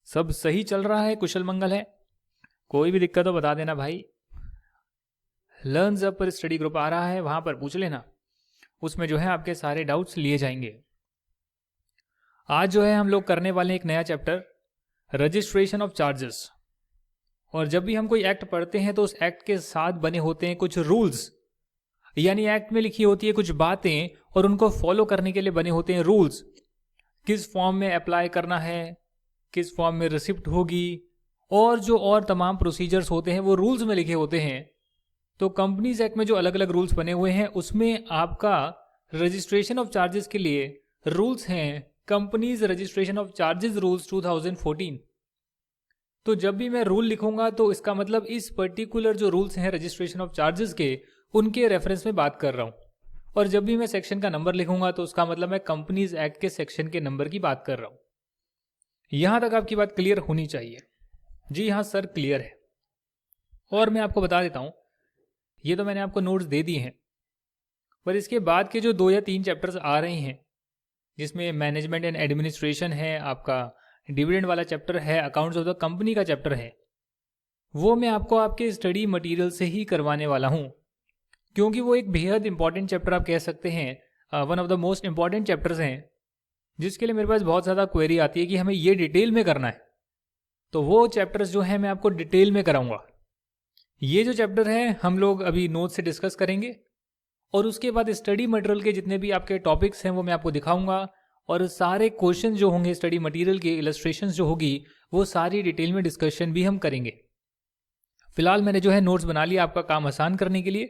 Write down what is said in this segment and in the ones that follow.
सब सही चल रहा है, कुशल मंगल है? कोई भी दिक्कत हो बता देना भाई। लर्न अप पर स्टडी ग्रुप आ रहा है, वहां पर पूछ लेना, उसमें जो है आपके सारे डाउट्स लिए जाएंगे। आज जो है हम लोग करने वाले हैं एक नया चैप्टर, रजिस्ट्रेशन ऑफ चार्जेस। और जब भी हम कोई एक्ट पढ़ते हैं तो उस एक्ट के साथ बने होते हैं कुछ रूल्स, यानी एक्ट में लिखी होती है कुछ बातें और उनको फॉलो करने के लिए बने होते हैं रूल्स। किस फॉर्म में अप्लाई करना है, किस फॉर्म में रिसिप्ट होगी, और जो और तमाम प्रोसीजर्स होते हैं वो रूल्स में लिखे होते हैं। तो कंपनीज एक्ट में जो अलग अलग रूल्स बने हुए हैं उसमें आपका रजिस्ट्रेशन ऑफ चार्जेस के लिए रूल्स हैं companies registration of charges rules 2014। तो जब भी मैं रूल लिखूंगा तो इसका मतलब इस पर्टिकुलर जो रूल्स हैं रजिस्ट्रेशन ऑफ चार्जेस के, उनके रेफरेंस में बात कर रहा हूं। और जब भी मैं सेक्शन का नंबर लिखूंगा तो उसका मतलब मैं कंपनीज एक्ट के सेक्शन के नंबर की बात कर रहा हूं। यहां तक आपकी बात क्लियर होनी चाहिए? जी हाँ सर, क्लियर है। और मैं आपको बता देता हूं, ये तो मैंने आपको नोट्स दे दिए हैं, पर इसके बाद के जो 2 या 3 चैप्टर्स आ रहे हैं जिसमें मैनेजमेंट एंड एडमिनिस्ट्रेशन है, आपका डिविडेंड वाला चैप्टर है, अकाउंट्स ऑफ द कंपनी का चैप्टर है, वो मैं आपको आपके स्टडी मटेरियल से ही करवाने वाला हूं, क्योंकि वो एक बेहद इंपॉर्टेंट चैप्टर आप कह सकते हैं, one of the most important chapters हैं, जिसके लिए मेरे पास बहुत ज़्यादा क्वेरी आती है कि हमें ये डिटेल में करना है। तो वो चैप्टर्स जो है मैं आपको डिटेल में कराऊंगा। ये जो चैप्टर है हम लोग अभी नोट से डिस्कस करेंगे और उसके बाद स्टडी मटेरियल के जितने भी आपके टॉपिक्स हैं वो मैं आपको दिखाऊंगा, और सारे क्वेश्चन जो होंगे स्टडी मटेरियल के, इलस्ट्रेशंस जो होगी, वो सारी डिटेल में डिस्कशन भी हम करेंगे। फिलहाल मैंने जो है नोट्स बना लिया आपका काम आसान करने के लिए,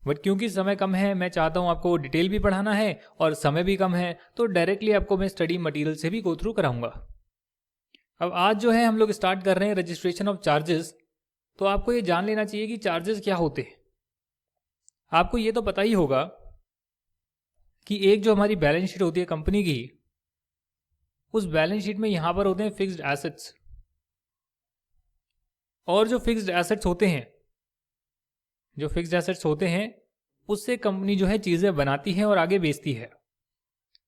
बट क्योंकि समय कम है, मैं चाहता हूँ आपको डिटेल भी पढ़ाना है और समय भी कम है, तो डायरेक्टली आपको मैं स्टडी मटेरियल से भी गो थ्रू कराऊंगा। अब आज जो है हम लोग स्टार्ट कर रहे हैं रजिस्ट्रेशन ऑफ चार्जेस। तो आपको ये जान लेना चाहिए कि चार्जेस क्या होते हैं। आपको ये तो पता ही होगा कि एक जो हमारी बैलेंस शीट होती है कंपनी की, उस बैलेंस शीट में यहां पर होते हैं फिक्स्ड एसेट्स, और जो फिक्स्ड एसेट्स होते हैं उससे कंपनी जो है चीजें बनाती है और आगे बेचती है,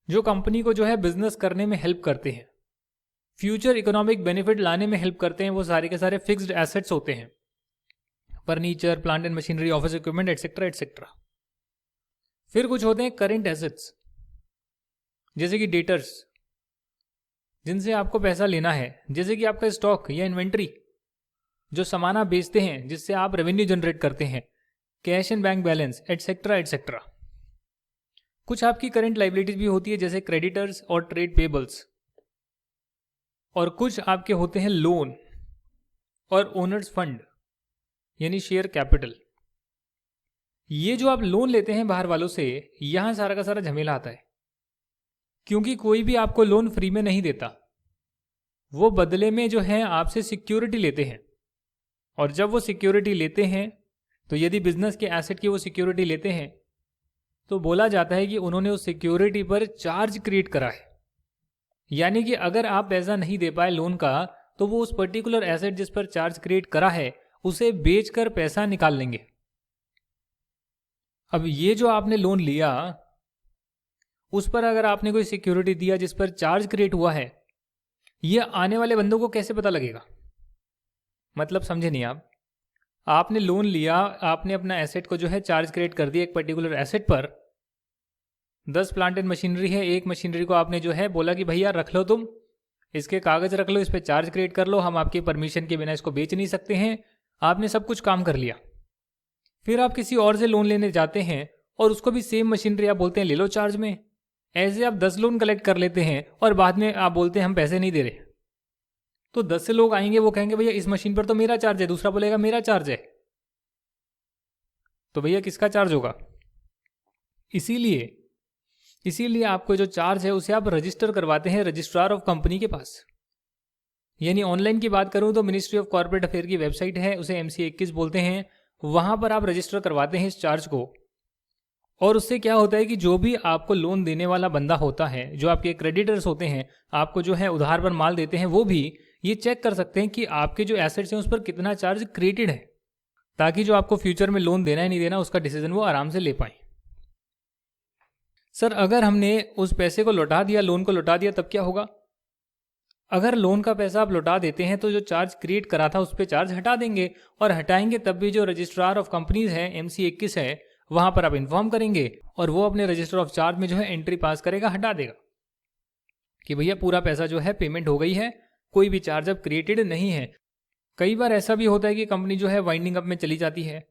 जो कंपनी को जो है बिजनेस करने में हेल्प करते हैं, फ्यूचर इकोनॉमिक बेनिफिट लाने में हेल्प करते हैं, वो सारे के सारे फिक्स्ड एसेट्स होते हैं। Furniture, plant and machinery, office equipment, etcetera etcetera. फिर कुछ होते हैं करेंट एसेट्स, जैसे कि डेटर्स, जिनसे आपको पैसा लेना है, जैसे कि आपका स्टॉक या इन्वेंट्री, जो सामान आप बेचते हैं जिससे आप रेवेन्यू जनरेट करते हैं, cash and bank balance, etcetera etcetera. कुछ आपकी करंट लाइबिलिटीज भी होती है जैसे क्रेडिटर्स और ट्रेड पेबल्स, और कुछ आपके होते हैं लोन और ओनर्स फंड यानी शेयर कैपिटल। ये जो आप लोन लेते हैं बाहर वालों से, यहां सारा का सारा झमेला आता है, क्योंकि कोई भी आपको लोन फ्री में नहीं देता, वो बदले में जो है आपसे सिक्योरिटी लेते हैं। और जब वो सिक्योरिटी लेते हैं तो यदि बिजनेस के एसेट की वो सिक्योरिटी लेते हैं तो बोला जाता है कि उन्होंने उस सिक्योरिटी पर चार्ज क्रिएट करा है। यानी कि अगर आप पैसा नहीं दे पाए लोन का, तो वो उस पर्टिकुलर एसेट जिस पर चार्ज क्रिएट करा है उसे बेचकर पैसा निकाल लेंगे। अब ये जो आपने लोन लिया, उस पर अगर आपने कोई सिक्योरिटी दिया जिस पर चार्ज क्रिएट हुआ है, ये आने वाले बंदों को कैसे पता लगेगा? मतलब समझे नहीं आप। आपने लोन लिया, आपने अपना एसेट को जो है चार्ज क्रिएट कर दिया एक पर्टिकुलर एसेट पर। 10 प्लांट एंड मशीनरी है, एक मशीनरी को आपने जो है बोला कि भैया रख लो, तुम इसके कागज रख लो, इस पर चार्ज क्रिएट कर लो, हम आपके परमिशन के बिना इसको बेच नहीं सकते हैं। आपने सब कुछ काम कर लिया। फिर आप किसी और से लोन लेने जाते हैं और उसको भी सेम मशीनरी आप बोलते हैं ले लो चार्ज में। ऐसे आप 10 लोन कलेक्ट कर लेते हैं और बाद में आप बोलते हैं हम पैसे नहीं दे रहे। तो 10 से लोग आएंगे, वो कहेंगे भैया इस मशीन पर तो मेरा चार्ज है, दूसरा बोलेगा मेरा चार्ज है, तो भैया किसका चार्ज होगा? इसीलिए आपको जो चार्ज है उसे आप रजिस्टर करवाते हैं रजिस्ट्रार ऑफ कंपनी के पास। यानी ऑनलाइन की बात करूं तो मिनिस्ट्री ऑफ कॉर्पोरेट अफेयर की वेबसाइट है, उसे MC21 बोलते हैं, वहां पर आप रजिस्टर करवाते हैं इस चार्ज को। और उससे क्या होता है कि जो भी आपको लोन देने वाला बंदा होता है, जो आपके क्रेडिटर्स होते हैं, आपको जो है उधार पर माल देते हैं, वो भी ये चेक कर सकते हैं कि आपके जो एसेट्स हैं उस पर कितना चार्ज क्रिएटेड है, ताकि जो आपको फ्यूचर में लोन देना है नहीं देना उसका डिसीजन वो आराम से ले पाए। सर अगर हमने उस पैसे को लौटा दिया, लोन को लौटा दिया, तब क्या होगा? अगर लोन का पैसा आप लौटा देते हैं तो जो चार्ज क्रिएट करा था उस पर चार्ज हटा देंगे, और हटाएंगे तब भी जो रजिस्ट्रार ऑफ कंपनीज है MC 21 है वहां पर आप इन्फॉर्म करेंगे और वो अपने रजिस्टर ऑफ चार्ज में जो है एंट्री पास करेगा, हटा देगा कि भैया पूरा पैसा जो है पेमेंट हो गई है, कोई भी चार्ज अब क्रिएटेड नहीं है। कई बार ऐसा भी होता है कि कंपनी जो है वाइंडिंग अप में चली जाती है,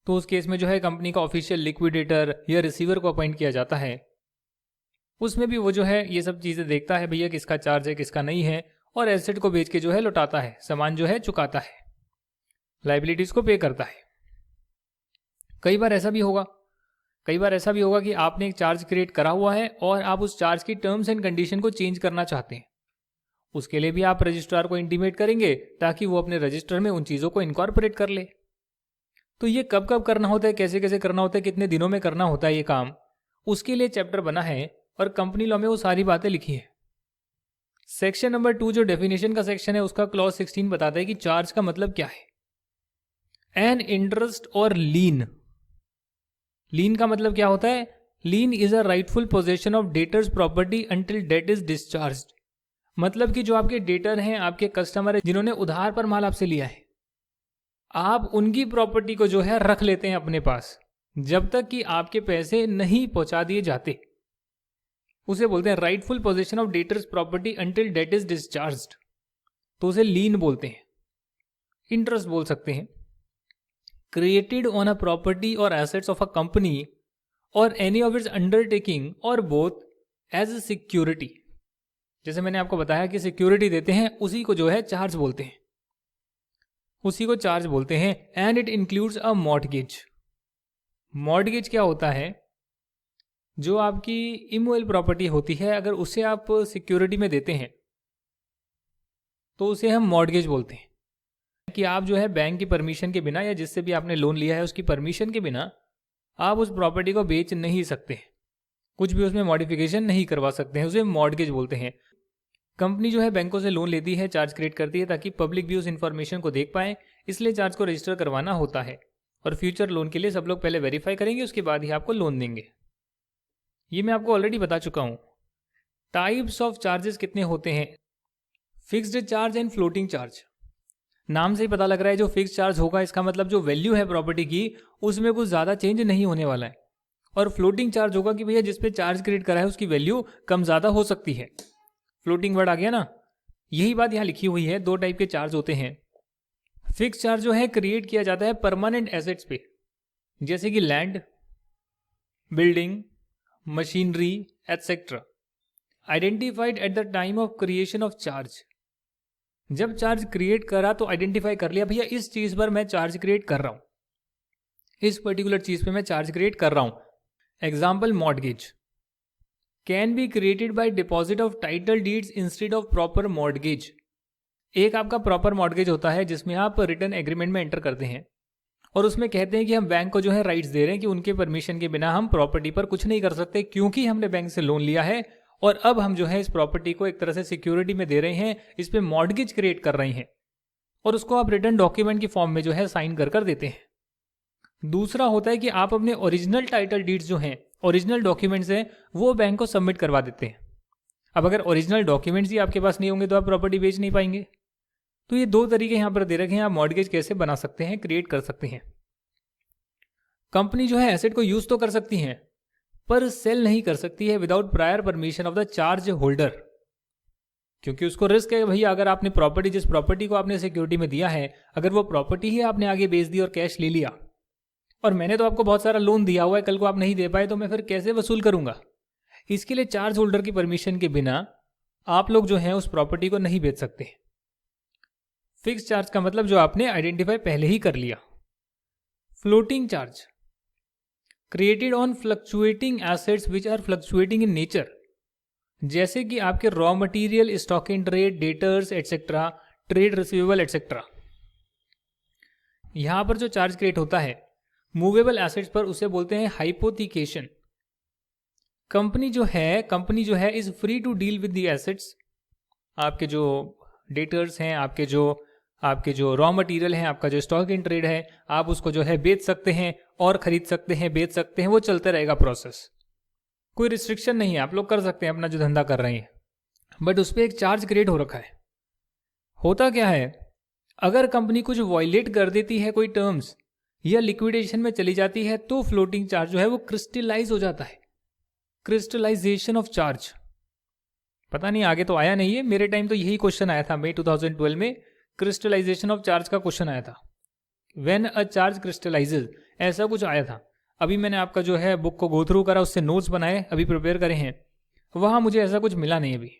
तो उस केस में जो है कंपनी का ऑफिशियल लिक्विडेटर या रिसीवर को अपॉइंट किया जाता है। उसमें भी वो जो है ये सब चीज़ें देखता है भैया किसका चार्ज है किसका नहीं है, और एसेट को बेच के जो है लौटाता है, सामान जो है चुकाता है, लाइबिलिटीज को पे करता है। कई बार ऐसा भी होगा कि आपने एक चार्ज क्रिएट करा हुआ है और आप उस चार्ज की टर्म्स एंड कंडीशन को चेंज करना चाहते हैं। उसके लिए भी आप रजिस्ट्रार को इंटीमेट करेंगे ताकि वो अपने रजिस्टर में उन चीज़ों को इनकॉर्पोरेट कर ले। तो ये कब कब करना होता है, कैसे कैसे करना होता है, कितने दिनों में करना होता है ये काम, उसके लिए चैप्टर बना है और कंपनी लॉ में वो सारी बातें लिखी है। सेक्शन नंबर 2 जो डेफिनेशन का सेक्शन है उसका क्लॉज 16 बताता है कि चार्ज का मतलब क्या है। एन इंटरेस्ट और लीन का मतलब क्या होता है? Lien is a rightful possession of debtors property until debt is discharged. मतलब कि जो आपके डेटर हैं, आपके कस्टमर है जिन्होंने उधार पर माल आपसे लिया है, आप उनकी प्रॉपर्टी को जो है रख लेते हैं अपने पास जब तक कि आपके पैसे नहीं पहुंचा दिए जाते। उसे बोलते हैं rightful position of debtors property until debt is discharged, तो उसे लीन बोलते हैं, इंटरेस्ट बोल सकते हैं। Created on a property or assets of a company or any of its undertaking or both as a security. जैसे मैंने आपको बताया कि सिक्योरिटी देते हैं, उसी को जो है चार्ज बोलते हैं, उसी को चार्ज बोलते हैं। And it includes a mortgage. Mortgage क्या होता है? जो आपकी इमूवेबल प्रॉपर्टी होती है, अगर उसे आप सिक्योरिटी में देते हैं तो उसे हम मॉर्टगेज बोलते हैं। कि आप जो है बैंक की परमिशन के बिना या जिससे भी आपने लोन लिया है उसकी परमिशन के बिना आप उस प्रॉपर्टी को बेच नहीं सकते, कुछ भी उसमें मॉडिफिकेशन नहीं करवा सकते हैं, उसे मॉर्टगेज बोलते हैं। कंपनी जो है बैंकों से लोन लेती है, चार्ज क्रिएट करती है ताकि पब्लिक भी उस इन्फॉर्मेशन को देख पाए, इसलिए चार्ज को रजिस्टर करवाना होता है। और फ्यूचर लोन के लिए सब लोग पहले वेरीफाई करेंगे, उसके बाद ही आपको लोन देंगे। ये मैं आपको ऑलरेडी बता चुका हूं। टाइप्स ऑफ चार्जेस कितने होते हैं? Fixed charge and floating charge. नाम से ही पता लग रहा है जो फिक्स चार्ज होगा इसका मतलब जो वैल्यू है प्रॉपर्टी की उसमें कुछ ज़्यादा चेंज नहीं होने वाला है, और फ्लोटिंग चार्ज होगा कि भैया जिस पे चार्ज क्रिएट करा है उसकी वैल्यू कम ज़्यादा हो सकती है। फ्लोटिंग वर्ड आ गया ना, यही बात यहाँ लिखी हुई है। 2 टाइप के चार्ज होते हैं। फिक्स चार्ज जो है क्रिएट किया जाता है परमानेंट एसेट्स पे, जैसे कि land, building, machinery etcetera, identified eight the time of creation of charge. जब चार्ज क्रिएट करा तो आइडेंटिफाई कर लिया भैया इस चीज पर मैं चार्ज क्रिएट कर रहा हूं, इस पर्टिकुलर चीज पे मैं चार्ज क्रिएट कर रहा हूं। Example, mortgage can be created by deposit of title deeds instead of proper mortgage. एक आपका प्रॉपर मॉर्टगेज होता है जिसमें आप रिटर्न एग्रीमेंट में एंटर करते हैं और उसमें कहते हैं कि हम बैंक को जो है राइट्स दे रहे हैं कि उनके परमिशन के बिना हम प्रॉपर्टी पर कुछ नहीं कर सकते, क्योंकि हमने बैंक से लोन लिया है और अब हम जो है इस प्रॉपर्टी को एक तरह से सिक्योरिटी में दे रहे हैं, इस पे मॉर्टगेज क्रिएट कर रहे हैं और उसको आप रिटर्न डॉक्यूमेंट की फॉर्म में जो है साइन कर देते हैं। दूसरा होता है कि आप अपने ओरिजिनल टाइटल डीड्स जो हैं, ओरिजिनल डॉक्यूमेंट्स हैं, वो बैंक को सबमिट करवा देते हैं। अब अगर ओरिजिनल डॉक्यूमेंट्स ही आपके पास नहीं होंगे तो आप प्रॉपर्टी बेच नहीं पाएंगे। तो ये 2 तरीके यहां पर दे रखे हैं, आप मॉर्टगेज कैसे बना सकते हैं, क्रिएट कर सकते हैं। कंपनी जो है एसेट को यूज तो कर सकती है पर सेल नहीं कर सकती है without prior permission of the charge holder, क्योंकि उसको रिस्क है भैया अगर आपने प्रॉपर्टी, जिस प्रॉपर्टी को आपने सिक्योरिटी में दिया है, अगर वो प्रॉपर्टी ही आपने आगे बेच दी और कैश ले लिया और मैंने तो आपको बहुत सारा लोन दिया हुआ है, कल को आप नहीं दे पाए तो मैं फिर कैसे वसूल करूंगा। इसके लिए चार्ज होल्डर की परमिशन के बिना आप लोग जो है उस प्रॉपर्टी को नहीं बेच सकते। फिक्स चार्ज का मतलब जो आपने आइडेंटिफाई पहले ही कर लिया। Floating charge created on fluctuating assets which are fluctuating in nature, जैसे कि आपके raw material, stock in trade, debtors etcetera, trade receivable etcetera. यहां पर जो चार्ज क्रिएट होता है मूवेबल एसेट्स पर उसे बोलते हैं हाइपोथिकेशन। कंपनी जो है is free to deal with the assets. आपके जो डेटर्स हैं, आपके जो रॉ मटेरियल है, आपका जो स्टॉक इन ट्रेड है, आप उसको जो है बेच सकते हैं और खरीद सकते हैं, बेच सकते हैं, वो चलते रहेगा प्रोसेस। कोई रिस्ट्रिक्शन नहीं है, आप लोग कर सकते हैं अपना जो धंधा कर रहे हैं। बट उस पर एक चार्ज क्रिएट हो रखा है। होता क्या है, अगर कंपनी कुछ वॉयलेट कर देती है कोई टर्म्स या लिक्विडेशन में चली जाती है तो फ्लोटिंग चार्ज जो है वो क्रिस्टलाइज हो जाता है, क्रिस्टलाइजेशन ऑफ चार्ज। पता नहीं आगे तो आया नहीं है, मेरे टाइम तो यही क्वेश्चन आया था, मई 2012 में क्रिस्टलाइजेशन ऑफ चार्ज का क्वेश्चन आया था, व्हेन अ चार्ज क्रिस्टलाइजेज, ऐसा कुछ आया था। अभी मैंने आपका जो है बुक को गो थ्रू करा, उससे नोट्स बनाए, अभी प्रिपेयर करे हैं, वहां मुझे ऐसा कुछ मिला नहीं अभी।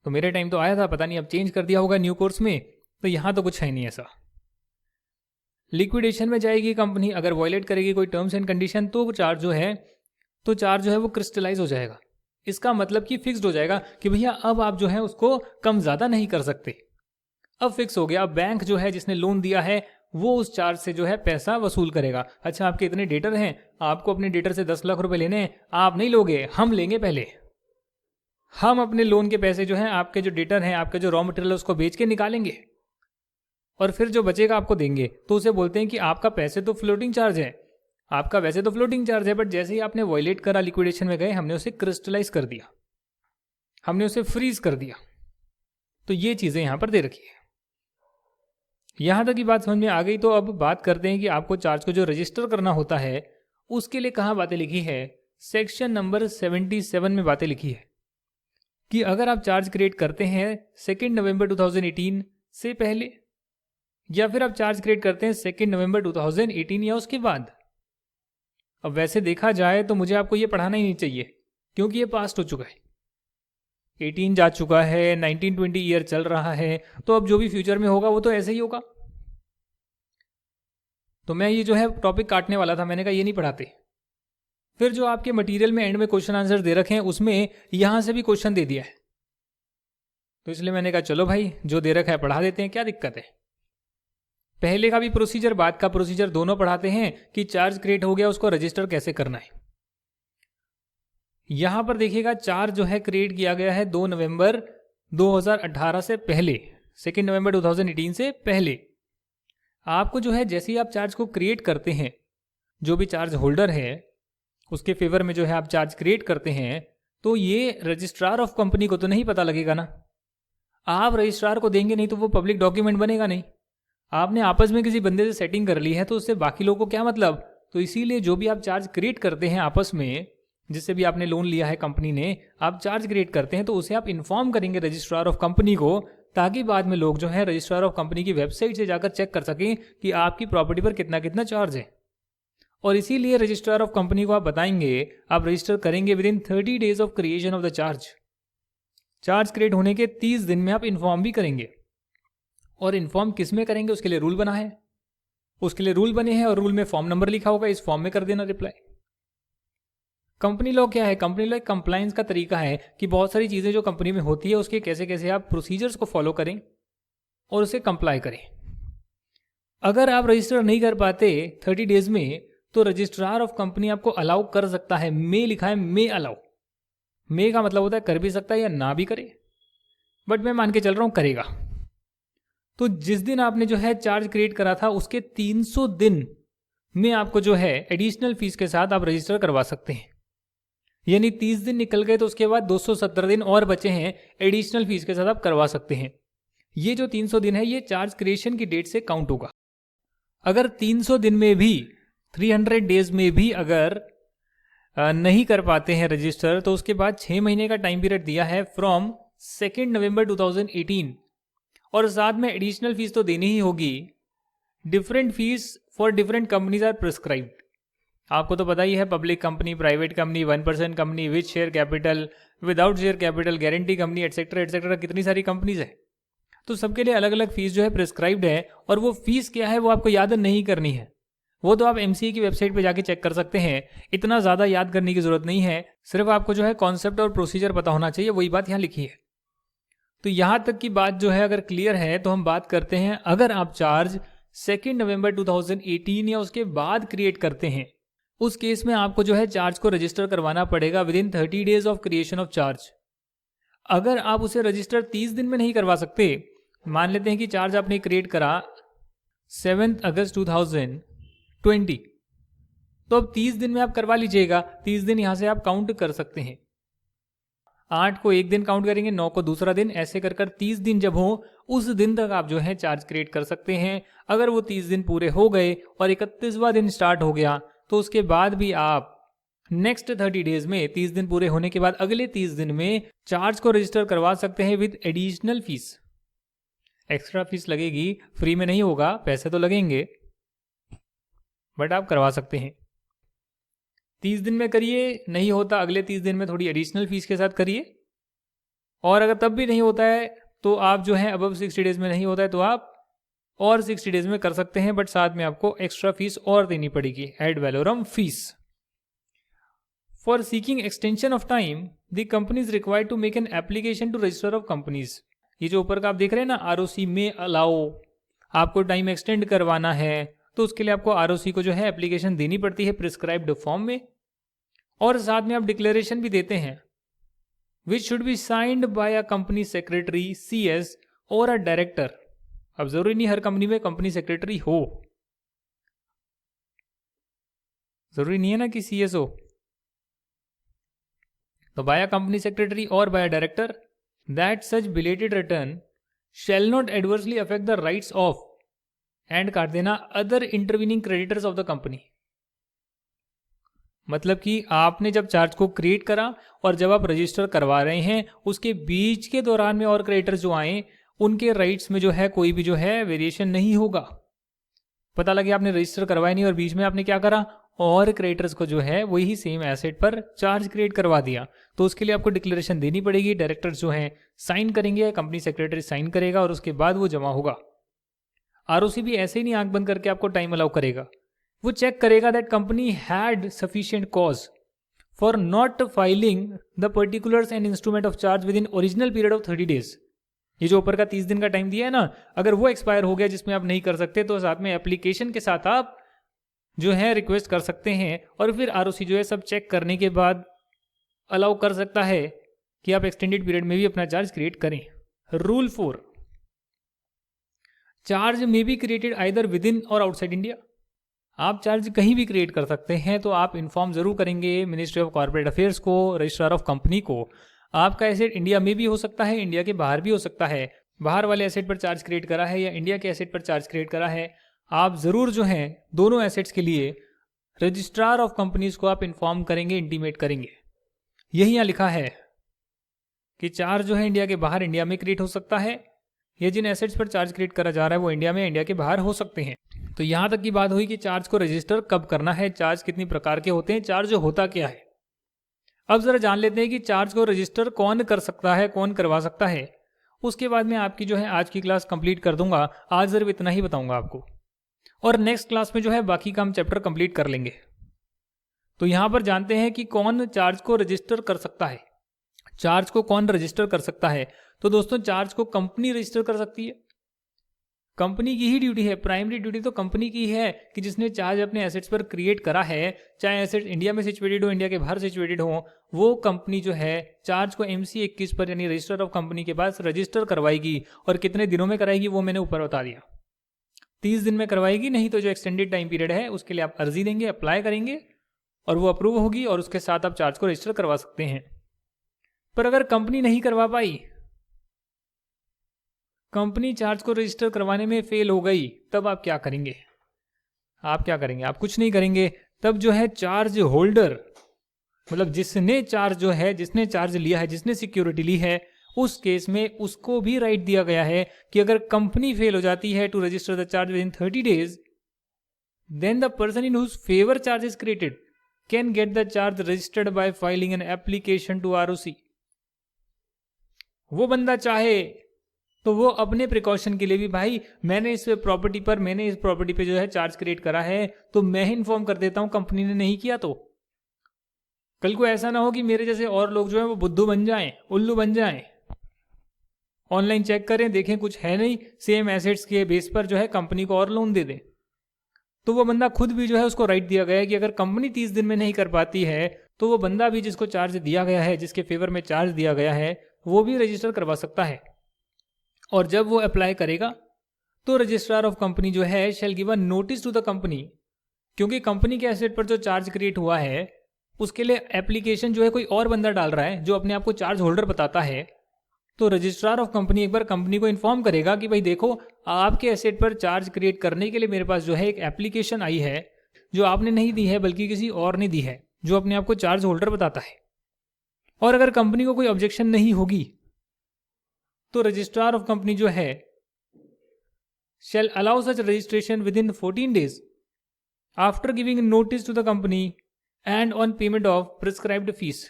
तो मेरे टाइम तो आया था, पता नहीं अब चेंज कर दिया होगा न्यू कोर्स में, तो यहां तो कुछ है नहीं ऐसा। लिक्विडेशन में जाएगी कंपनी, अगर वॉयलेट करेगी कोई टर्म्स एंड कंडीशन तो चार्ज जो है वो क्रिस्टलाइज हो जाएगा। इसका मतलब कि फिक्स्ड हो जाएगा कि भैया अब आप जो है उसको कम ज़्यादा नहीं कर सकते, अब फिक्स हो गया। अब बैंक जो है जिसने लोन दिया है वो उस चार्ज से जो है पैसा वसूल करेगा। अच्छा, आपके इतने डेटर हैं, आपको अपने डेटर से 10 लाख रुपए लेने हैं, आप नहीं लोगे, हम लेंगे पहले। हम अपने लोन के पैसे जो हैं आपके जो डेटर हैं, आपके जो रॉ मटेरियल है उसको बेच के निकालेंगे और फिर जो बचेगा आपको देंगे। तो उसे बोलते हैं कि आपका पैसे तो फ्लोटिंग चार्ज है, आपका वैसे तो फ्लोटिंग चार्ज है, बट जैसे ही आपने वॉयलेट करा, लिक्विडेशन में गए, हमने उसे क्रिस्टलाइज कर दिया, हमने उसे फ्रीज कर दिया। तो ये चीजें यहां पर दे रखी है। यहां तक की बात समझ में आ गई। तो अब बात करते हैं कि आपको चार्ज को जो रजिस्टर करना होता है उसके लिए कहां बातें लिखी है। सेक्शन नंबर 77 में बातें लिखी है कि अगर आप चार्ज क्रिएट करते हैं 2 नवंबर 2018 से पहले, या फिर आप चार्ज क्रिएट करते हैं 2 नवंबर 2018 या उसके बाद। अब वैसे देखा जाए तो मुझे आपको ये पढ़ाना ही नहीं चाहिए, क्योंकि ये पास्ट हो चुका है, 18 जा चुका है, 1920 ईयर चल रहा है, तो अब जो भी फ्यूचर में होगा वो तो ऐसे ही होगा। तो मैं ये जो है टॉपिक काटने वाला था, मैंने कहा ये नहीं पढ़ाते। फिर जो आपके मटेरियल में एंड में क्वेश्चन आंसर दे रखे हैं उसमें यहां से भी क्वेश्चन दे दिया है, तो इसलिए मैंने कहा चलो भाई जो दे रखा है पढ़ा देते हैं, क्या दिक्कत है। पहले का भी प्रोसीजर, बाद का प्रोसीजर दोनों पढ़ाते हैं कि चार्ज क्रिएट हो गया उसको रजिस्टर कैसे करना है। यहां पर देखिएगा चार्ज जो है क्रिएट किया गया है 2 नवंबर 2018 से पहले, 2 नवंबर 2018 से पहले। आपको जो है जैसे ही आप चार्ज को क्रिएट करते हैं, जो भी चार्ज होल्डर है उसके फेवर में जो है आप चार्ज क्रिएट करते हैं, तो ये रजिस्ट्रार ऑफ कंपनी को तो नहीं पता लगेगा ना। आप रजिस्ट्रार को देंगे नहीं तो वो पब्लिक डॉक्यूमेंट बनेगा नहीं। आपने आपस में किसी बंदे से सेटिंग कर ली है तो उससे बाकी लोगों को क्या मतलब। तो इसीलिए जो भी आप चार्ज क्रिएट करते हैं आपस में, जिससे भी आपने लोन लिया है कंपनी ने, आप चार्ज क्रिएट करते हैं तो उसे आप इन्फॉर्म करेंगे रजिस्ट्रार ऑफ कंपनी को, ताकि बाद में लोग जो है रजिस्ट्रार ऑफ कंपनी की वेबसाइट से जाकर चेक कर सकें कि आपकी प्रॉपर्टी पर कितना कितना चार्ज है। और इसीलिए रजिस्ट्रार ऑफ कंपनी को आप बताएंगे, आप रजिस्टर करेंगे with in 30 days of creation of the charge. Charge create होने के 30 दिन में आप इन्फॉर्म भी करेंगे। और इन्फॉर्म किस में करेंगे उसके लिए रूल बना है, उसके लिए रूल बने हैं और रूल में फॉर्म नंबर लिखा होगा, इस फॉर्म में कर देना रिप्लाई। कंपनी लॉ क्या है? कंपनी लॉ एक कंप्लायंस का तरीका है कि बहुत सारी चीजें जो कंपनी में होती है उसके कैसे कैसे आप प्रोसीजर्स को फॉलो करें और उसे कंप्लाई करें। अगर आप रजिस्टर नहीं कर पाते 30 डेज में तो रजिस्ट्रार ऑफ कंपनी आपको अलाउ कर सकता है। मे लिखा है, मे अलाउ। मे का मतलब होता है कर भी सकता है या ना भी करे, बट मैं मान के चल रहा हूं करेगा। तो जिस दिन आपने जो है चार्ज क्रिएट करा था उसके 300 दिन में आपको जो है एडिशनल फीस के साथ आप रजिस्टर करवा सकते हैं। यानी 30 दिन निकल गए तो उसके बाद 270 दिन और बचे हैं, एडिशनल फीस के साथ आप करवा सकते हैं। ये जो 300 दिन है ये चार्ज क्रिएशन की डेट से काउंट होगा। अगर 300 दिन में भी, 300 डेज में भी अगर नहीं कर पाते हैं रजिस्टर, तो उसके बाद 6 महीने का टाइम पीरियड दिया है फ्रॉम 2 नवंबर 2018, और साथ में एडिशनल फीस तो देनी ही होगी। Different fees for different companies are prescribed. आपको तो पता ही है, public company, private company, 1% company, with share capital, without share capital, guarantee company, etcetera etcetera, कितनी सारी कंपनीज है। तो सबके लिए अलग अलग फीस जो है प्रिस्क्राइब्ड है, और वो फीस क्या है वो आपको याद नहीं करनी है, वो तो आप MCA की वेबसाइट पे जाके चेक कर सकते हैं। इतना ज़्यादा याद करने की जरूरत नहीं है, सिर्फ आपको जो है कॉन्सेप्ट और प्रोसीजर पता होना चाहिए, वही बात यहाँ लिखी है। तो यहां तक की बात जो है अगर क्लियर है तो हम बात करते हैं, अगर आप चार्ज 2 नवंबर 2018 या उसके बाद क्रिएट करते हैं, उस केस में आपको जो है चार्ज को रजिस्टर करवाना पड़ेगा with in 30 days of creation of charge. अगर आप उसे रजिस्टर 30 दिन में नहीं करवा सकते, मान लेते हैं कि चार्ज आपने क्रिएट करा 7 अगस्त 2020, तो अब 30 दिन में आप करवा लीजिएगा, 30 दिन यहां से आप काउंट कर सकते हैं। 8 को एक दिन काउंट करेंगे, 9 को दूसरा दिन, ऐसे कर कर 30 दिन जब हो उस दिन तक आप जो है चार्ज क्रिएट कर सकते हैं। अगर वो 30 दिन पूरे हो गए और 31वां दिन स्टार्ट हो गया तो उसके बाद भी आप नेक्स्ट 30 डेज में, 30 दिन पूरे होने के बाद अगले 30 दिन में चार्ज को रजिस्टर करवा सकते हैं with additional fees. Extra fees लगेगी, फ्री में नहीं होगा, पैसे तो लगेंगे बट आप करवा सकते हैं। 30 दिन में करिए, नहीं होता अगले 30 दिन में थोड़ी एडिशनल फीस के साथ करिए, और अगर तब भी नहीं होता है तो आप जो है अबव 60 डेज में नहीं होता है तो आप और 60 डेज में कर सकते हैं, बट साथ में आपको एक्स्ट्रा फीस और देनी पड़ेगी, ad valorem fees. For seeking extension of time the company is required to make an application to register of companies. ये जो ऊपर का आप देख रहे हैं ना, आरओसी में अलाउ, आपको टाइम एक्सटेंड करवाना है तो उसके लिए आपको आरओसी को जो है एप्लीकेशन देनी पड़ती है प्रिस्क्राइब्ड फॉर्म में, और साथ में आप डिक्लेरेशन भी देते हैं which should be signed by a company secretary, CS or a director. अब जरूरी नहीं हर कंपनी में कंपनी सेक्रेटरी हो, जरूरी नहीं है ना कि सीएस हो, तो by a company secretary or by a director that such belated return shall not adversely affect the rights of, and काट देना, other intervening creditors of the company. मतलब कि आपने जब चार्ज को क्रिएट करा और जब आप रजिस्टर करवा रहे हैं उसके बीच के दौरान में और क्रेडिटर्स जो आए उनके राइट्स में जो है कोई भी जो है वेरिएशन नहीं होगा। पता लगे आपने रजिस्टर करवाया नहीं और बीच में आपने क्या करा, और क्रेडिटर्स को जो है वही सेम एसेट पर चार्ज क्रिएट करवा दिया, तो उसके लिए आपको डिक्लेरेशन देनी पड़ेगी। डायरेक्टर्स जो हैं साइन करेंगे, कंपनी सेक्रेटरी साइन करेगा और उसके बाद वो जमा होगा। आरओसी भी ऐसे ही नहीं आंख बंद करके आपको टाइम अलाउ करेगा, वो चेक करेगा that company had sufficient cause for not filing the particulars and instrument of charge with in original period of 30 days. ये जो ऊपर का 30 दिन का टाइम दिया है ना, अगर वो एक्सपायर हो गया जिसमें आप नहीं कर सकते तो साथ में एप्लीकेशन के साथ आप जो है रिक्वेस्ट कर सकते हैं, और फिर आरओसी जो है सब चेक करने के बाद अलाउ कर सकता है कि आप एक्सटेंडेड पीरियड में भी अपना चार्ज क्रिएट करें। रूल 4, चार्ज में be created either with in और आउटसाइड इंडिया। आप चार्ज कहीं भी क्रिएट कर सकते हैं, तो आप इन्फॉर्म जरूर करेंगे मिनिस्ट्री ऑफ कॉर्पोरेट अफेयर्स को, रजिस्ट्रार ऑफ कंपनी को। आपका एसेट इंडिया में भी हो सकता है, इंडिया के बाहर भी हो सकता है, बाहर वाले एसेट पर चार्ज क्रिएट करा है या इंडिया के एसेट पर चार्ज क्रिएट करा है, आप जरूर जो है दोनों एसेट्स के लिए रजिस्ट्रार ऑफ कंपनीज को आप इन्फॉर्म करेंगे, इंटीमेट करेंगे। यही यहाँ लिखा है कि चार्ज जो है इंडिया के बाहर, इंडिया में क्रिएट हो सकता है, ये जिन एसेट्स पर चार्ज क्रिएट करा जा रहा है वो इंडिया में, इंडिया के बाहर हो सकते हैं। तो यहां तक की बात हुई कि चार्ज को रजिस्टर कब करना है, चार्ज कितनी प्रकार के होते हैं, चार्ज होता क्या है। अब जरा जान लेते हैं कि चार्ज को रजिस्टर कौन कर सकता है, कौन करवा सकता है। उसके बाद में आपकी जो है आज की क्लास कंप्लीट कर दूंगा। आज सिर्फ इतना ही बताऊंगा आपको, और नेक्स्ट क्लास में जो है बाकी का हम चैप्टर कंप्लीट कर लेंगे। तो यहां पर जानते हैं कि कौन चार्ज को रजिस्टर कर सकता है। चार्ज को कौन रजिस्टर कर सकता है? तो दोस्तों चार्ज को कंपनी रजिस्टर कर सकती है। कंपनी की ही ड्यूटी है, प्राइमरी ड्यूटी तो कंपनी की है कि जिसने चार्ज अपने एसेट्स पर क्रिएट करा है, चाहे एसेट इंडिया में सिचुएटेड हो, इंडिया के बाहर सिचुएटेड हो, वो कंपनी जो है चार्ज को MC 21 पर यानी रजिस्टर ऑफ कंपनी के पास रजिस्टर करवाएगी। और कितने दिनों में कराएगी वो मैंने ऊपर बता दिया, 30 दिन में करवाएगी। नहीं तो जो एक्सटेंडेड टाइम पीरियड है उसके लिए आप अर्जी देंगे, अप्लाई करेंगे और वो अप्रूव होगी और उसके साथ आप चार्ज को रजिस्टर करवा सकते हैं। पर अगर कंपनी नहीं करवा पाई, कंपनी चार्ज को रजिस्टर करवाने में फेल हो गई, तब आप क्या करेंगे? आप क्या करेंगे? आप कुछ नहीं करेंगे। तब जो है चार्ज होल्डर, मतलब जिसने चार्ज जो है, जिसने चार्ज लिया है, जिसने सिक्योरिटी ली है, उस केस में उसको भी राइट दिया गया है कि अगर कंपनी फेल हो जाती है to register the charge within 30 days, then the person in whose favour charge is created can get the charge registered by filing an application to ROC। वो बंदा चाहे तो वो अपने प्रिकॉशन के लिए भी, भाई मैंने इस प्रॉपर्टी पे जो है चार्ज क्रिएट करा है तो मैं ही इन्फॉर्म कर देता हूं, कंपनी ने नहीं किया तो कल को ऐसा ना हो कि मेरे जैसे और लोग जो है वो बुद्धू बन जाएं, उल्लू बन जाएं, ऑनलाइन चेक करें, देखें कुछ है नहीं, सेम एसेट्स के बेस पर जो है कंपनी को और लोन दे दें। तो वो बंदा खुद भी जो है उसको राइट दिया गया है कि अगर कंपनी 30 दिन में नहीं कर पाती है तो वो बंदा भी जिसको चार्ज दिया गया है, जिसके फेवर में चार्ज दिया गया है, वो भी रजिस्टर करवा सकता है। और जब वो अप्लाई करेगा तो रजिस्ट्रार ऑफ कंपनी जो है shall give a notice to the company, क्योंकि कंपनी के एसेट पर जो चार्ज क्रिएट हुआ है उसके लिए एप्लीकेशन जो है कोई और बंदा डाल रहा है जो अपने आप को चार्ज होल्डर बताता है, तो रजिस्ट्रार ऑफ कंपनी एक बार कंपनी को इन्फॉर्म करेगा कि भाई देखो, आपके एसेट पर चार्ज क्रिएट करने के लिए मेरे पास जो है एक एप्लीकेशन आई है जो आपने नहीं दी है बल्कि किसी और ने दी है, जो अपने आप को चार्ज होल्डर बताता है। और अगर कंपनी को कोई ऑब्जेक्शन नहीं होगी तो रजिस्ट्रार ऑफ कंपनी जो है shall allow such registration within 14 days after giving notice to the company and on payment of prescribed fees।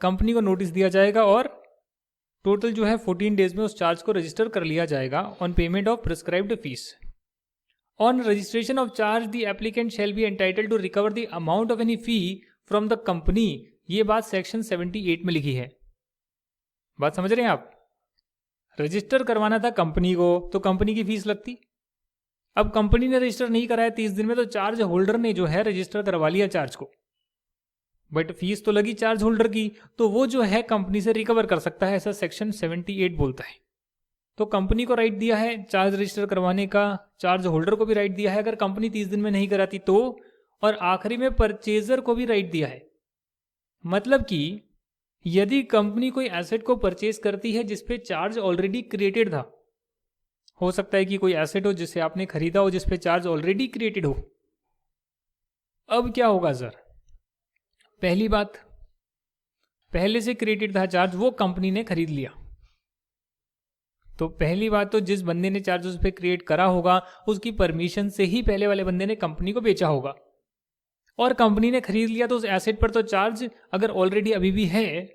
Company को नोटिस दिया जाएगा और टोटल जो है 14 डेज में उस चार्ज को रजिस्टर कर लिया जाएगा on payment of prescribed fees. On registration of charge the applicant shall be entitled to recover the amount of any fee from the company. ये बात सेक्शन 78 में लिखी है। बात समझ रहे हैं आप? रजिस्टर करवाना था कंपनी को तो कंपनी की फीस लगती। अब कंपनी ने रजिस्टर नहीं कराया 30 दिन में, तो चार्ज होल्डर ने जो है रजिस्टर करवा लिया चार्ज को, बट फीस तो लगी चार्ज होल्डर की, तो वो जो है कंपनी से रिकवर कर सकता है, ऐसा सेक्शन 78 बोलता है। तो कंपनी को राइट दिया है चार्ज रजिस्टर करवाने का, चार्ज होल्डर को भी राइट दिया है अगर कंपनी 30 दिन में नहीं कराती तो, और आखिरी में परचेजर को भी राइट दिया है। मतलब कि यदि कंपनी कोई एसेट को परचेज करती है जिसपे चार्ज ऑलरेडी क्रिएटेड था, हो सकता है कि कोई एसेट हो जिसे आपने खरीदा हो जिसपे चार्ज ऑलरेडी क्रिएटेड हो। अब क्या होगा सर? पहली बात, पहले से क्रिएटेड था चार्ज, वो कंपनी ने खरीद लिया, तो पहली बात तो जिस बंदे ने चार्ज उस पर क्रिएट करा होगा उसकी परमिशन से ही पहले वाले बंदे ने कंपनी को बेचा होगा, और कंपनी ने खरीद लिया तो उस एसेट पर तो चार्ज अगर ऑलरेडी अभी भी है,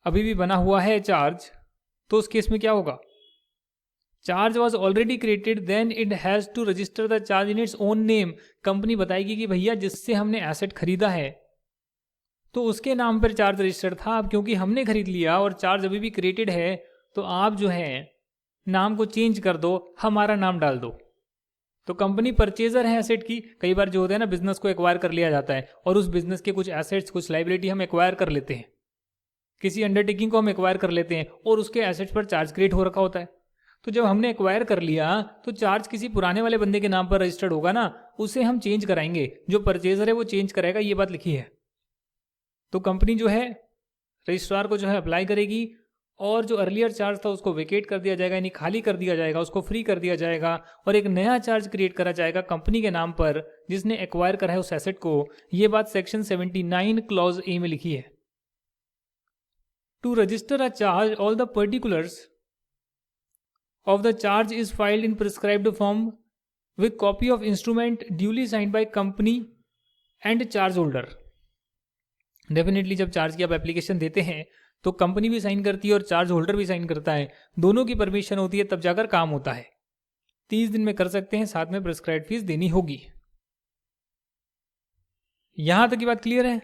अभी भी बना हुआ है चार्ज, तो उस केस में क्या होगा? Charge was already created then it has to register the charge in its own name. Company बताएगी कि भैया जिससे हमने एसेट खरीदा है तो उसके नाम पर चार्ज रजिस्टर था, अब क्योंकि हमने खरीद लिया और चार्ज अभी भी क्रिएटेड है तो आप जो है नाम को चेंज कर दो, हमारा नाम डाल दो। तो कंपनी परचेजर है एसेट की। कई बार जो होता है ना, बिजनेस को एक्वायर कर लिया जाता है और उस बिजनेस के कुछ एसेट्स, कुछ लाइबिलिटी हम एक्वायर कर लेते हैं, किसी अंडरटेकिंग को हम एक्वायर कर लेते हैं और उसके एसेट्स पर चार्ज क्रिएट हो रखा होता है। तो जब हमने एक्वायर कर लिया तो चार्ज किसी पुराने वाले बंदे के नाम पर रजिस्टर्ड होगा ना, उसे हम चेंज कराएंगे, जो परचेजर है वो चेंज कराएगा, ये बात लिखी है। तो कंपनी जो है रजिस्ट्रार को जो है अप्लाई करेगी और जो अर्लियर चार्ज था उसको वेकेट कर दिया जाएगा, यानी खाली कर दिया जाएगा, उसको फ्री कर दिया जाएगा और एक नया चार्ज क्रिएट करा जाएगा कंपनी के नाम पर जिसने एक्वायर करा है उस एसेट को। ये बात सेक्शन 79 क्लॉज ए में लिखी है। To register a charge all the particulars of the charge is filed in prescribed form with copy of instrument duly signed by company and charge holder। Definitely जब charge की आप application देते हैं तो company भी साइन करती है और चार्ज होल्डर भी साइन करता है, दोनों की परमिशन होती है, तब जाकर काम होता है। 30 दिन में कर सकते हैं, साथ में प्रिस्क्राइब्ड फीस देनी होगी। यहां तक की बात क्लियर है?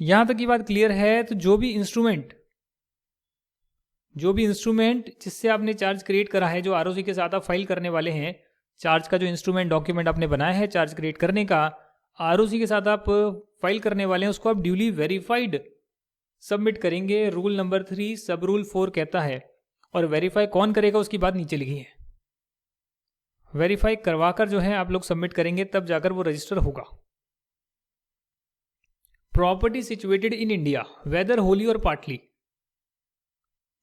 यहां तक की बात क्लियर है तो जो भी इंस्ट्रूमेंट जिससे आपने चार्ज क्रिएट करा है, जो आरओसी के साथ आप फाइल करने वाले हैं, चार्ज का जो इंस्ट्रूमेंट डॉक्यूमेंट आपने बनाया है चार्ज क्रिएट करने का, आरओसी के साथ आप फाइल करने वाले हैं, उसको आप ड्यूली वेरीफाइड सबमिट करेंगे। रूल नंबर 3 सब रूल 4 कहता है। और वेरीफाई कौन करेगा उसकी बात नीचे लिखी है। वेरीफाई करवाकर जो है आप लोग सबमिट करेंगे, तब जाकर वो रजिस्टर होगा। Property situated in India whether wholly or partly.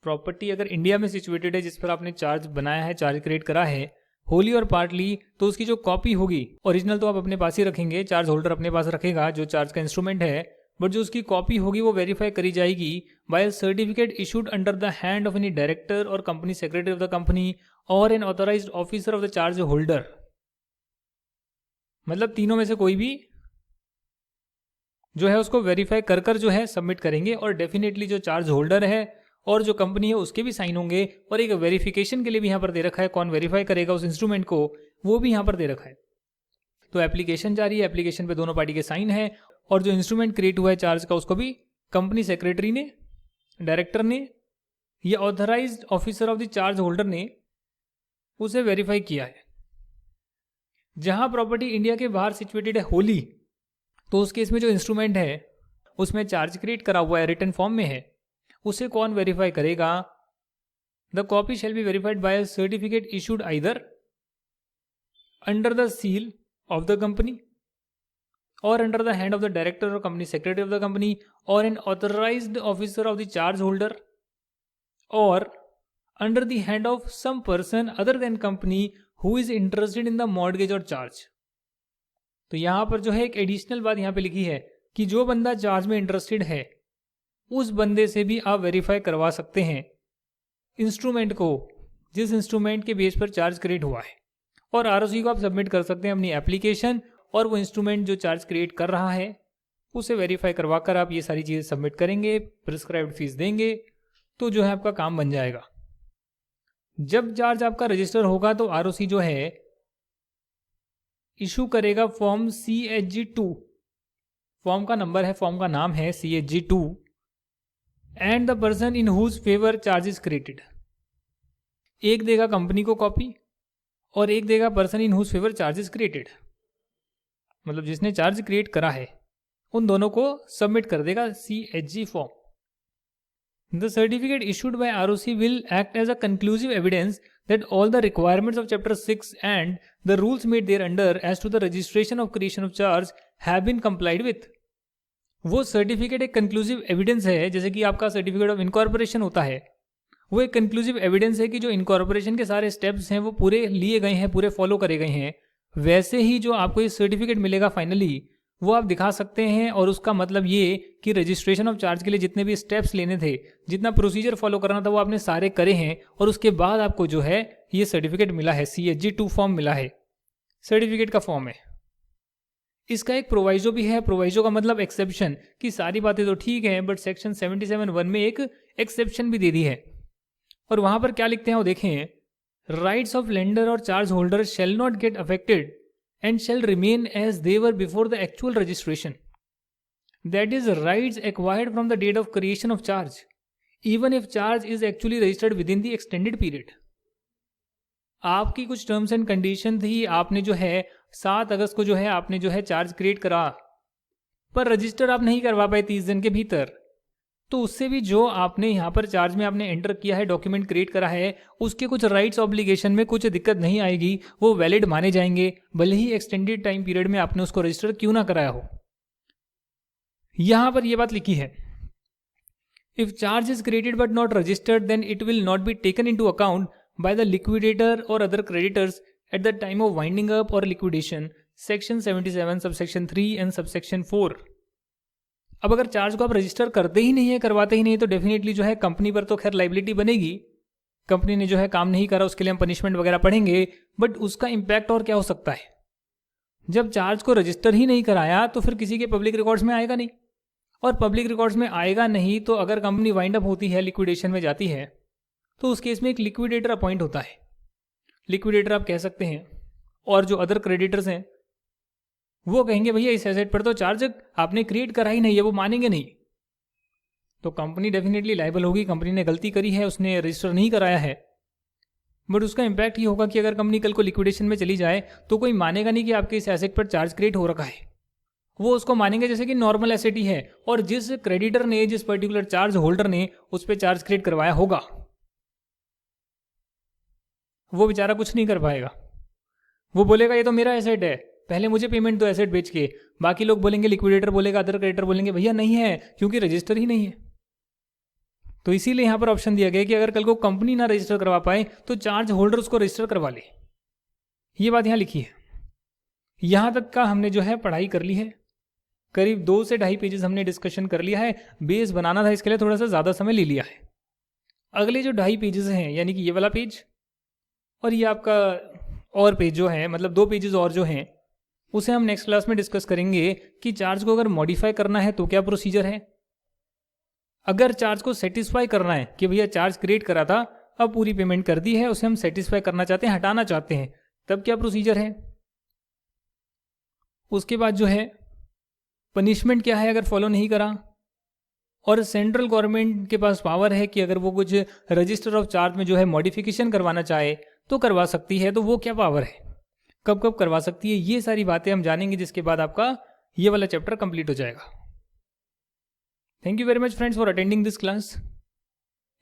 Property अगर इंडिया में सिचुएटेड है जिस पर आपने चार्ज बनाया है, चार्ज क्रिएट करा है, होली और पार्टली, तो उसकी जो कॉपी होगी, ओरिजिनल तो आप अपने पास ही रखेंगे, चार्ज होल्डर अपने पास रखेगा जो चार्ज का इंस्ट्रूमेंट है, बट जो उसकी कॉपी होगी वो वेरीफाई करी जाएगी by certificate issued under the hand of any director और company secretary of the company और an authorised officer of the charge holder. मतलब तीनों में से कोई भी जो है उसको वेरीफाई कर कर जो है सबमिट करेंगे, और डेफिनेटली जो चार्ज होल्डर है और जो कंपनी है उसके भी साइन होंगे, और एक वेरिफिकेशन के लिए भी यहाँ पर दे रखा है, कौन वेरीफाई करेगा उस इंस्ट्रूमेंट को, वो भी यहाँ पर दे रखा है। तो एप्लीकेशन जारी है, एप्लीकेशन पे दोनों पार्टी के साइन है, और जो इंस्ट्रूमेंट क्रिएट हुआ है चार्ज का उसको भी कंपनी सेक्रेटरी ने, डायरेक्टर ने या authorised officer of the charge holder ने उसे वेरीफाई किया है। जहां प्रॉपर्टी इंडिया के बाहर सिचुएटेड है होली, तो उस केस में जो इंस्ट्रूमेंट है उसमें चार्ज क्रिएट करा हुआ है, रिटन फॉर्म में है, उसे कौन वेरीफाई करेगा? The copy shall be verified bye certificate issued either under the seal of the company or under the hand of the director or company secretary of the company or an authorized officer of the charge holder or under the hand of some person other than company who is interested in the mortgage or charge। तो यहां पर जो है एक additional बात यहां पे लिखी है कि जो बंदा चार्ज में इंटरेस्टेड है उस बंदे से भी आप वेरीफाई करवा सकते हैं इंस्ट्रूमेंट को, जिस इंस्ट्रूमेंट के बेस पर चार्ज क्रिएट हुआ है, और आरओसी को आप सबमिट कर सकते हैं अपनी एप्लीकेशन, और वो इंस्ट्रूमेंट जो चार्ज क्रिएट कर रहा है उसे वेरीफाई करवा कर आप ये सारी चीज़ें सबमिट करेंगे, प्रिस्क्राइब्ड फीस देंगे, तो जो है आपका काम बन जाएगा। जब चार्ज आपका रजिस्टर होगा तो आरओसी जो है इशू करेगा फॉर्म CHG-2, फॉर्म का नंबर है, फॉर्म का नाम है CHG-2, and the person in whose favour charge is created. एक देगा कंपनी को कॉपी और एक देगा person in whose favour charge is created, मतलब जिसने चार्ज क्रिएट करा है उन दोनों को सबमिट कर देगा CHG form. The certificate issued by ROC will act as a conclusive evidence that all the requirements of chapter 6 and the rules made thereunder as to the registration of creation of charge have been complied with। वो certificate एक conclusive evidence है, जैसे कि आपका certificate of incorporation होता है, वो एक कंक्लूसिव एविडेंस है कि जो इनकॉर्पोरेशन के सारे स्टेप्स हैं वो पूरे लिए गए हैं, पूरे फॉलो करे गए हैं। वैसे ही जो आपको ये सर्टिफिकेट मिलेगा फाइनली, वो आप दिखा सकते हैं, और उसका मतलब ये कि रजिस्ट्रेशन ऑफ चार्ज के लिए जितने भी स्टेप्स लेने थे, जितना प्रोसीजर फॉलो करना था, वो आपने सारे करे हैं, और उसके बाद आपको जो है ये सर्टिफिकेट मिला है, CHG-2 फॉर्म मिला है, सर्टिफिकेट का फॉर्म है। इसका एक प्रोवाइजो भी है। प्रोवाइजो का मतलब एक्सेप्शन, कि सारी बातें तो ठीक है बट सेक्शन 77(1) में एक एक्सेप्शन भी दे दी है, और वहां पर क्या लिखते हैं वो देखें, राइट्स ऑफ लेंडर और charge holder shall not get affected and shall remain as they were before the actual registration, that is rights acquired from the date of creation of charge even if charge is actually registered within the extended period। आपकी कुछ terms and condition थी, आपने जो है 7 अगस्त को जो है आपने जो है चार्ज क्रिएट करा, पर रजिस्टर आप नहीं करवा पाए 30 दिन के भीतर, तो उससे भी जो आपने यहाँ पर चार्ज में आपने एंटर किया है, डॉक्यूमेंट क्रिएट करा है, उसके कुछ राइट्स ऑब्लिगेशन में कुछ दिक्कत नहीं आएगी, वो वैलिड माने जाएंगे, भले ही एक्सटेंडेड टाइम पीरियड में आपने उसको रजिस्टर क्यों ना कराया हो। यहां पर यह बात लिखी है, if charge is created but not registered then it will not be taken into account by the liquidator और other creditors at the time of winding up और liquidation, section 77 subsection 3 and subsection 4। अब अगर charge को आप register करते ही नहीं है, करवाते ही नहीं, तो डेफिनेटली जो है कंपनी पर तो खैर लाइबिलिटी बनेगी, कंपनी ने जो है काम नहीं करा, उसके लिए हम पनिशमेंट वगैरह पढ़ेंगे, बट उसका इंपैक्ट और क्या हो सकता है, जब चार्ज को रजिस्टर ही नहीं कराया तो फिर किसी के पब्लिक रिकॉर्ड्स में आएगा नहीं, और पब्लिक रिकॉर्ड्स में आएगा नहीं तो अगर कंपनी वाइंड अप होती है, लिक्विडेशन में जाती है, तो उस केस में एक लिक्विडेटर अपॉइंट होता है, लिक्विडेटर आप कह सकते हैं, और जो अदर क्रेडिटर्स हैं वो कहेंगे भैया इस एसेट पर तो चार्ज आपने क्रिएट करा ही नहीं है, वो मानेंगे नहीं, तो कंपनी डेफिनेटली लायबल होगी, कंपनी ने गलती करी है, उसने रजिस्टर नहीं कराया है। बट उसका इंपैक्ट ये होगा कि अगर कंपनी कल को लिक्विडेशन में चली जाए तो कोई मानेगा नहीं कि आपके इस एसेट पर चार्ज क्रिएट हो रखा है, वो उसको मानेंगे जैसे कि नॉर्मल एसेट ही है, और जिस क्रेडिटर ने, जिस पर्टिकुलर चार्ज होल्डर ने उस पर चार्ज क्रिएट करवाया होगा वो बेचारा कुछ नहीं कर पाएगा, वो बोलेगा ये तो मेरा एसेट है, पहले मुझे पेमेंट दो एसेट बेच के। बाकी लोग बोलेंगे, लिक्विडेटर बोलेगा, अदर क्रेडिटर बोलेंगे भैया नहीं है क्योंकि रजिस्टर ही नहीं है। तो इसीलिए यहां पर ऑप्शन दिया गया कि अगर कल को कंपनी ना रजिस्टर करवा पाए तो चार्ज होल्डर उसको रजिस्टर करवा ले, ये बात यहां लिखी है। यहां तक का हमने जो है पढ़ाई कर ली है, करीब 2 से 2.5 पेजेस हमने डिस्कशन कर लिया है। बेस बनाना था, इसके लिए थोड़ा सा ज़्यादा समय ले लिया है। अगले जो 2.5 पेजेस हैं, यानी कि ये वाला पेज और ये आपका और पेज जो है, मतलब 2 पेजेस और जो हैं, उसे हम नेक्स्ट क्लास में डिस्कस करेंगे कि चार्ज को अगर मॉडिफाई करना है तो क्या प्रोसीजर है, अगर चार्ज को सेटिस्फाई करना है कि भैया चार्ज क्रिएट करा था, अब पूरी पेमेंट कर दी है, उसे हम सेटिस्फाई करना चाहते हैं, हटाना चाहते हैं, तब क्या प्रोसीजर है। उसके बाद जो है पनिशमेंट क्या है अगर फॉलो नहीं करा, और सेंट्रल गवर्नमेंट के पास पावर है कि अगर वो कुछ रजिस्टर ऑफ चार्ज में जो है मॉडिफिकेशन करवाना चाहे तो करवा सकती है, तो वो क्या पावर है, कब कब करवा सकती है, ये सारी बातें हम जानेंगे, जिसके बाद आपका ये वाला चैप्टर कंप्लीट हो जाएगा। Thank you very much friends for attending this class.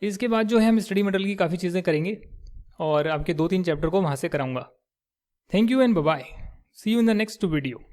इसके बाद जो है हम स्टडी मटेरियल की काफ़ी चीज़ें करेंगे और आपके 2-3 चैप्टर को वहाँ से कराऊंगा। Thank you and bye bye, see you in the next video.